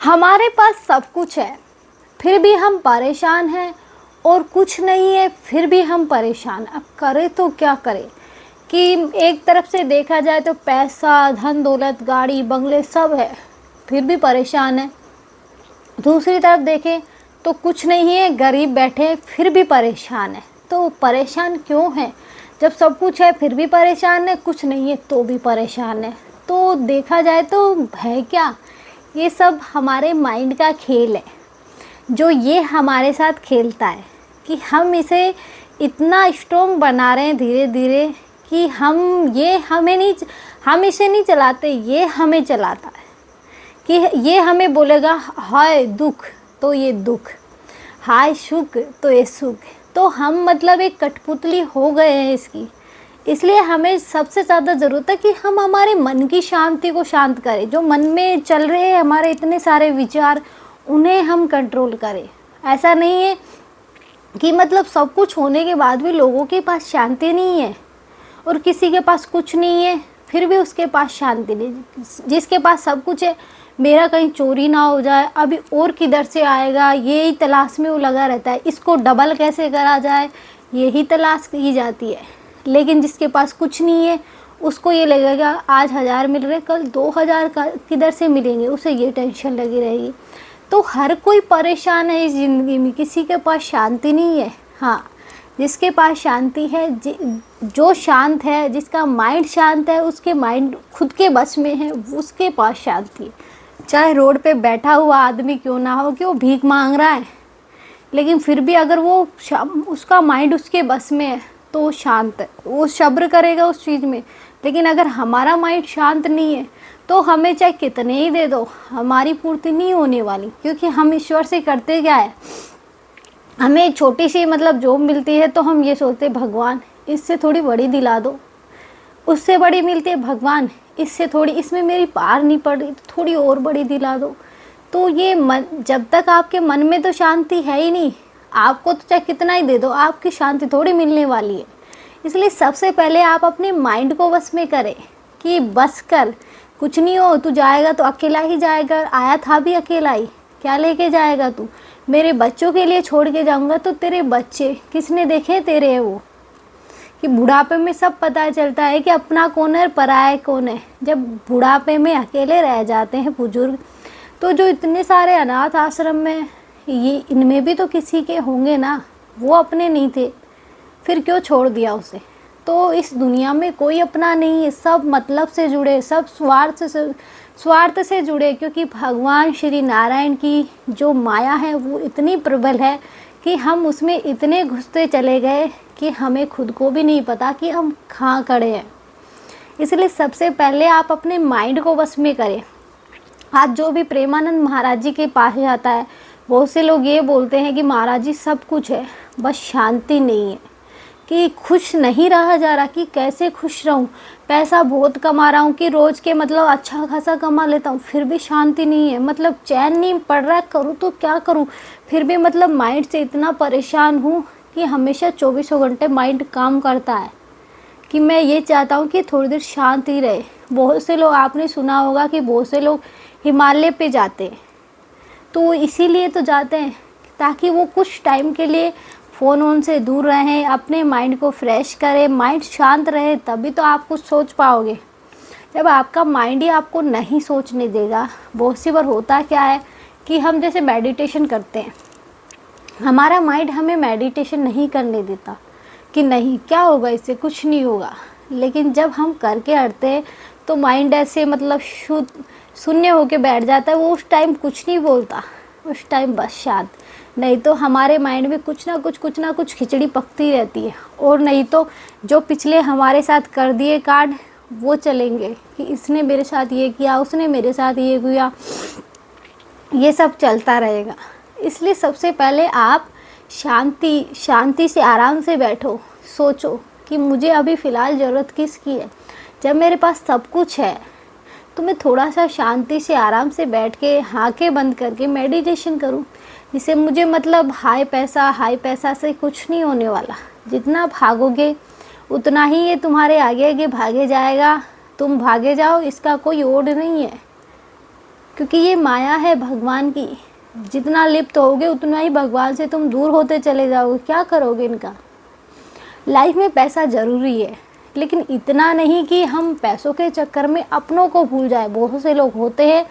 हमारे पास सब कुछ है फिर भी हम परेशान हैं, और कुछ नहीं है फिर भी हम परेशान। अब करें तो क्या करें कि एक तरफ से देखा जाए तो पैसा, धन दौलत, गाड़ी बंगले सब है फिर भी परेशान है। दूसरी तरफ देखें तो कुछ नहीं है, गरीब बैठे फिर भी परेशान है। तो परेशान क्यों है? जब सब कुछ है फिर भी परेशान है, कुछ नहीं है तो भी परेशान है। तो देखा जाए तो है क्या, ये सब हमारे माइंड का खेल है, जो ये हमारे साथ खेलता है कि हम इसे इतना स्ट्रॉन्ग बना रहे हैं धीरे धीरे कि हम इसे नहीं चलाते, ये हमें चलाता है। कि ये हमें बोलेगा हाय दुख तो ये दुख, हाय सुख तो ये सुख। तो हम मतलब एक कठपुतली हो गए हैं इसकी। इसलिए हमें सबसे ज़्यादा ज़रूरत है कि हम हमारे मन की शांति को शांत करें। जो मन में चल रहे हैं हमारे इतने सारे विचार, उन्हें हम कंट्रोल करें। ऐसा नहीं है कि मतलब सब कुछ होने के बाद भी लोगों के पास शांति नहीं है, और किसी के पास कुछ नहीं है फिर भी उसके पास शांति नहीं। जिसके पास सब कुछ है, मेरा कहीं चोरी ना हो जाए, अभी और किधर से आएगा, यही तलाश में वो लगा रहता है। इसको डबल कैसे करा जाए, यही तलाश की जाती है। लेकिन जिसके पास कुछ नहीं है, उसको ये लगेगा आज 1000 मिल रहे, कल 2000 किधर से मिलेंगे, उसे ये टेंशन लगी रहेगी। तो हर कोई परेशान है इस ज़िंदगी में, किसी के पास शांति नहीं है। हाँ, जिसके पास शांति है, जो शांत है, जिसका माइंड शांत है, उसके माइंड खुद के बस में है, उसके पास शांति है। चाहे रोड पे बैठा हुआ आदमी क्यों ना हो, कि वो भीख मांग रहा है, लेकिन फिर भी अगर वो उसका माइंड उसके बस में है तो वो शांत है, वो सब्र करेगा उस चीज़ में। लेकिन अगर हमारा माइंड शांत नहीं है तो हमें चाहे कितने ही दे दो, हमारी पूर्ति नहीं होने वाली। क्योंकि हम ईश्वर से करते क्या है, हमें छोटी सी मतलब जॉब मिलती है तो हम ये सोचते भगवान इससे थोड़ी बड़ी दिला दो, उससे बड़ी मिलती है भगवान इससे थोड़ी, इसमें मेरी पार नहीं पड़ रही तो थोड़ी और बड़ी दिला दो। तो ये मन, जब तक आपके मन में तो शांति है ही नहीं, आपको तो चाहे कितना ही दे दो, आपकी शांति थोड़ी मिलने वाली है। इसलिए सबसे पहले आप अपने माइंड को बस में करें कि बस कर, कुछ नहीं हो, तू जाएगा तो अकेला ही जाएगा, आया था भी अकेला ही, क्या लेके जाएगा तू? मेरे बच्चों के लिए छोड़ के जाऊंगा तो तेरे बच्चे किसने देखे तेरे है वो। कि बुढ़ापे में सब पता चलता है कि अपना कौन है, पराया कौन है। जब बुढ़ापे में अकेले रह जाते हैं बुजुर्ग, तो जो इतने सारे अनाथ आश्रम में, ये इनमें भी तो किसी के होंगे ना, वो अपने नहीं थे, फिर क्यों छोड़ दिया उसे? तो इस दुनिया में कोई अपना नहीं है, सब मतलब से जुड़े, सब स्वार्थ से जुड़े। क्योंकि भगवान श्री नारायण की जो माया है वो इतनी प्रबल है कि हम उसमें इतने घुसते चले गए कि हमें खुद को भी नहीं पता कि हम कहाँ खड़े हैं। इसलिए सबसे पहले आप अपने माइंड को बस में करें। आज जो भी प्रेमानंद महाराज जी के पास जाता है, बहुत से लोग ये बोलते हैं कि महाराज जी सब कुछ है, बस शांति नहीं है, कि खुश नहीं रहा जा रहा, कि कैसे खुश रहूं, पैसा बहुत कमा रहा हूं, कि रोज़ के मतलब अच्छा खासा कमा लेता हूं, फिर भी शांति नहीं है, मतलब चैन नहीं पड़ रहा, करूं तो क्या करूं, फिर भी मतलब माइंड से इतना परेशान हूं कि हमेशा 24 घंटे माइंड काम करता है कि मैं ये चाहता हूँ कि थोड़ी देर शांति रहे। बहुत से लोग, आपने सुना होगा कि बहुत से लोग हिमालय पे जाते हैं, तो इसीलिए तो जाते हैं ताकि वो कुछ टाइम के लिए फ़ोन वोन से दूर रहें, अपने माइंड को फ्रेश करें, माइंड शांत रहे, तभी तो आप कुछ सोच पाओगे। जब आपका माइंड ही आपको नहीं सोचने देगा, बहुत सी बार होता क्या है कि हम जैसे मेडिटेशन करते हैं, हमारा माइंड हमें मेडिटेशन नहीं करने देता कि नहीं क्या होगा इससे, कुछ नहीं होगा। लेकिन जब हम करके हटते हैं तो माइंड ऐसे मतलब शून्य होके बैठ जाता है, वो उस टाइम कुछ नहीं बोलता, उस टाइम बस शांत। नहीं तो हमारे माइंड में कुछ ना कुछ खिचड़ी पकती रहती है, और नहीं तो जो पिछले हमारे साथ कर दिए कांड वो चलेंगे कि इसने मेरे साथ ये किया, उसने मेरे साथ ये किया, ये सब चलता रहेगा। इसलिए सबसे पहले आप शांति से आराम से बैठो, सोचो कि मुझे अभी फ़िलहाल ज़रूरत किसकी है। जब मेरे पास सब कुछ है तो मैं थोड़ा सा शांति से आराम से बैठ के आँखें बंद करके मेडिटेशन करूं, जिससे मुझे मतलब हाई पैसा से कुछ नहीं होने वाला। जितना भागोगे उतना ही ये तुम्हारे आगे आगे भागे जाएगा, तुम भागे जाओ, इसका कोई ओर नहीं है। क्योंकि ये माया है भगवान की। जितना लिप्त होगे उतना ही भगवान से तुम दूर होते चले जाओगे। क्या करोगे इनका? लाइफ में पैसा ज़रूरी है, लेकिन इतना नहीं कि हम पैसों के चक्कर में अपनों को भूल जाए। बहुत से लोग होते हैं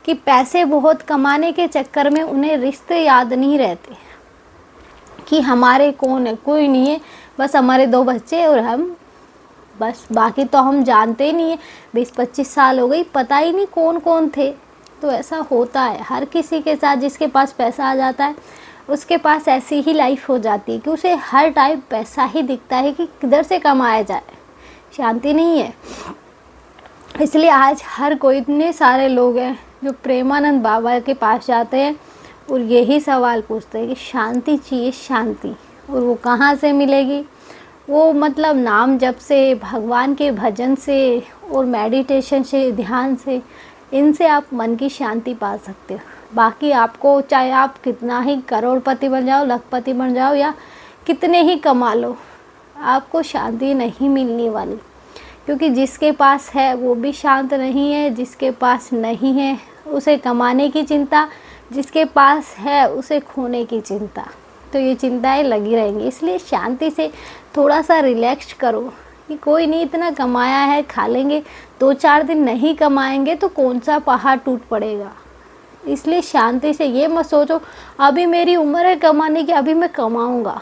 कि पैसे बहुत कमाने के चक्कर में उन्हें रिश्ते याद नहीं रहते कि हमारे कौन है, कोई नहीं है, बस हमारे 2 बच्चे और हम, बस बाकी तो हम जानते ही नहीं है। 20-25 साल हो गई, पता ही नहीं कौन कौन थे। तो ऐसा होता है हर किसी के साथ। जिसके पास पैसा आ जाता है उसके पास ऐसी ही लाइफ हो जाती है कि उसे हर टाइम पैसा ही दिखता है कि किधर से कमाया जाए, शांति नहीं है। इसलिए आज हर कोई, इतने सारे लोग हैं जो प्रेमानंद बाबा के पास जाते हैं और यही सवाल पूछते हैं कि शांति चाहिए, शांति। और वो कहाँ से मिलेगी? वो मतलब नाम जप से, भगवान के भजन से और मेडिटेशन से, ध्यान से, इनसे आप मन की शांति पा सकते हो। बाकी आपको चाहे आप कितना ही करोड़पति बन जाओ, लखपति बन जाओ या कितने ही कमा लो, आपको शांति नहीं मिलने वाली। क्योंकि जिसके पास है वो भी शांत नहीं है, जिसके पास नहीं है उसे कमाने की चिंता, जिसके पास है उसे खोने की चिंता। तो ये चिंताएं लगी रहेंगी। इसलिए शांति से थोड़ा सा रिलैक्स करो कि कोई नहीं, इतना कमाया है, खा लेंगे। 2-4 दिन नहीं कमाएंगे तो कौन सा पहाड़ टूट पड़ेगा। इसलिए शांति से ये मत सोचो अभी मेरी उम्र है कमाने की, अभी मैं कमाऊंगा।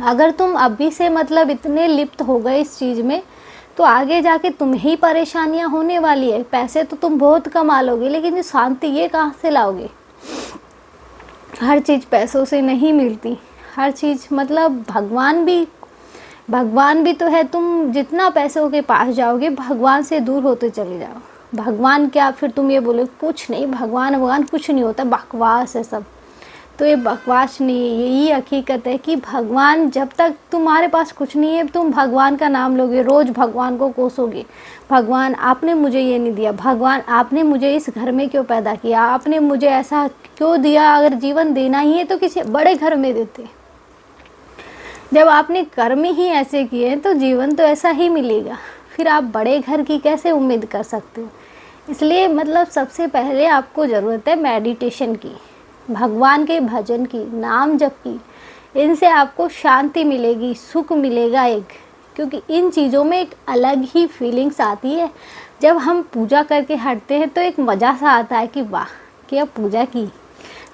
अगर तुम अभी से मतलब इतने लिप्त हो गए इस चीज़ में तो आगे जाके तुम्हें ही परेशानियां होने वाली है। पैसे तो तुम बहुत कमा लोगे, लेकिन ये शांति ये कहाँ से लाओगे? हर चीज़ पैसों से नहीं मिलती। हर चीज़ मतलब भगवान भी तो है। तुम जितना पैसों के पास जाओगे भगवान से दूर होते चले जाओ। भगवान क्या, फिर तुम ये बोलो कुछ नहीं, भगवान कुछ नहीं होता, बकवास है सब। तो ये बकवास नहीं है, यही हकीकत है कि भगवान, जब तक तुम्हारे पास कुछ नहीं है तुम भगवान का नाम लोगे, रोज़ भगवान को कोसोगे। भगवान आपने मुझे ये नहीं दिया, भगवान आपने मुझे इस घर में क्यों पैदा किया, आपने मुझे ऐसा क्यों दिया। अगर जीवन देना ही है तो किसी बड़े घर में देते। जब आपने कर्म ही ऐसे किए हैं तो जीवन तो ऐसा ही मिलेगा। फिर आप बड़े घर की कैसे उम्मीद कर सकते हो? इसलिए मतलब सबसे पहले आपको ज़रूरत है मेडिटेशन की, भगवान के भजन की, नाम जप की। इनसे आपको शांति मिलेगी, सुख मिलेगा एक। क्योंकि इन चीज़ों में एक अलग ही फीलिंग्स आती है। जब हम पूजा करके हटते हैं तो एक मज़ा सा आता है कि वाह क्या पूजा की,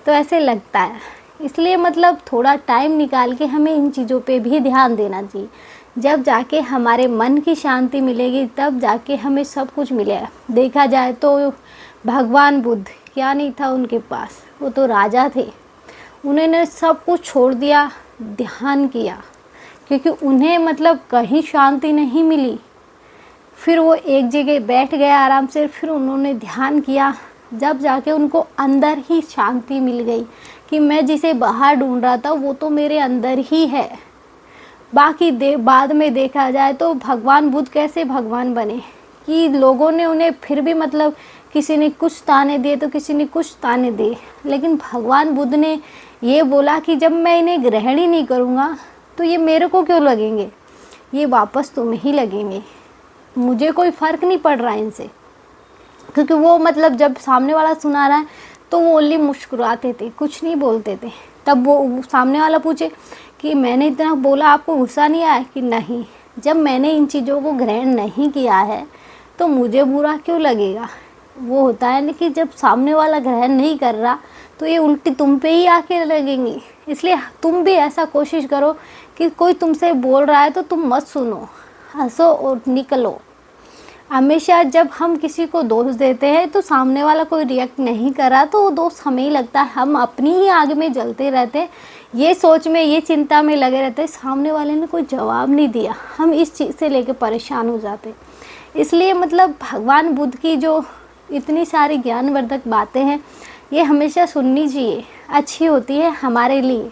तो ऐसे लगता है। इसलिए मतलब थोड़ा टाइम निकाल के हमें इन चीज़ों पे भी ध्यान देना चाहिए। जब जाके हमारे मन की शांति मिलेगी तब जाके हमें सब कुछ मिलेगा। देखा जाए तो भगवान बुद्ध क्या नहीं था उनके पास, वो तो राजा थे। उन्होंने सब कुछ छोड़ दिया, ध्यान किया, क्योंकि उन्हें मतलब कहीं शांति नहीं मिली। फिर वो एक जगह बैठ गए आराम से, फिर उन्होंने ध्यान किया, जब जाके उनको अंदर ही शांति मिल गई कि मैं जिसे बाहर ढूंढ रहा था वो तो मेरे अंदर ही है। बाकी बाद में देखा जाए तो भगवान बुद्ध कैसे भगवान बने कि लोगों ने उन्हें फिर भी मतलब किसी ने कुछ ताने दिए तो किसी ने कुछ ताने दिए, लेकिन भगवान बुद्ध ने ये बोला कि जब मैं इन्हें ग्रहण ही नहीं करूँगा तो ये मेरे को क्यों लगेंगे, ये वापस तुम्हें ही लगेंगे। मुझे कोई फ़र्क नहीं पड़ रहा इनसे। क्योंकि वो मतलब जब सामने वाला सुना रहा है तो वो ओनली मुस्कुराते थे, कुछ नहीं बोलते थे। तब वो सामने वाला पूछे कि मैंने इतना बोला आपको गुस्सा नहीं आया, कि नहीं, जब मैंने इन चीज़ों को ग्रहण नहीं किया है तो मुझे बुरा क्यों लगेगा। वो होता है ना कि जब सामने वाला ग्रहण नहीं कर रहा तो ये उल्टी तुम पे ही आके लगेंगी। इसलिए तुम भी ऐसा कोशिश करो कि कोई तुमसे बोल रहा है तो तुम मत सुनो, हंसो और निकलो। हमेशा जब हम किसी को दोष देते हैं तो सामने वाला कोई रिएक्ट नहीं कर रहा तो वो दोष हमें ही लगता है, हम अपनी ही आग में जलते रहते हैं, ये सोच में, ये चिंता में लगे रहते हैं, सामने वाले ने कोई जवाब नहीं दिया, हम इस चीज़ से लेकर परेशान हो जाते हैं। इसलिए मतलब भगवान बुद्ध की जो इतनी सारी ज्ञानवर्धक बातें हैं ये हमेशा सुननी चाहिए, अच्छी होती है हमारे लिए,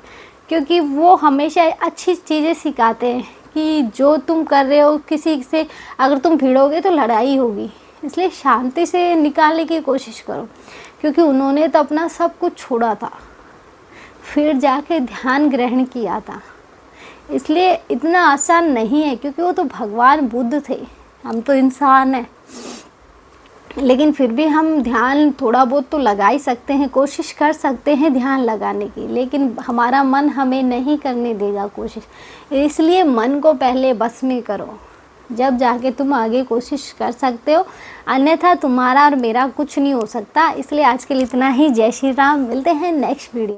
क्योंकि वो हमेशा अच्छी चीज़ें सिखाते हैं कि जो तुम कर रहे हो किसी से अगर तुम भिड़ोगे तो लड़ाई होगी। इसलिए शांति से निकालने की कोशिश करो, क्योंकि उन्होंने तो अपना सब कुछ छोड़ा था, फिर जाके ध्यान ग्रहण किया था। इसलिए इतना आसान नहीं है, क्योंकि वो तो भगवान बुद्ध थे, हम तो इंसान हैं। लेकिन फिर भी हम ध्यान थोड़ा बहुत तो लगा ही सकते हैं, कोशिश कर सकते हैं ध्यान लगाने की, लेकिन हमारा मन हमें नहीं करने देगा कोशिश। इसलिए मन को पहले बस में करो, जब जाके तुम आगे कोशिश कर सकते हो, अन्यथा तुम्हारा और मेरा कुछ नहीं हो सकता। इसलिए आज के लिए इतना ही। जय श्री राम। मिलते हैं नेक्स्ट वीडियो।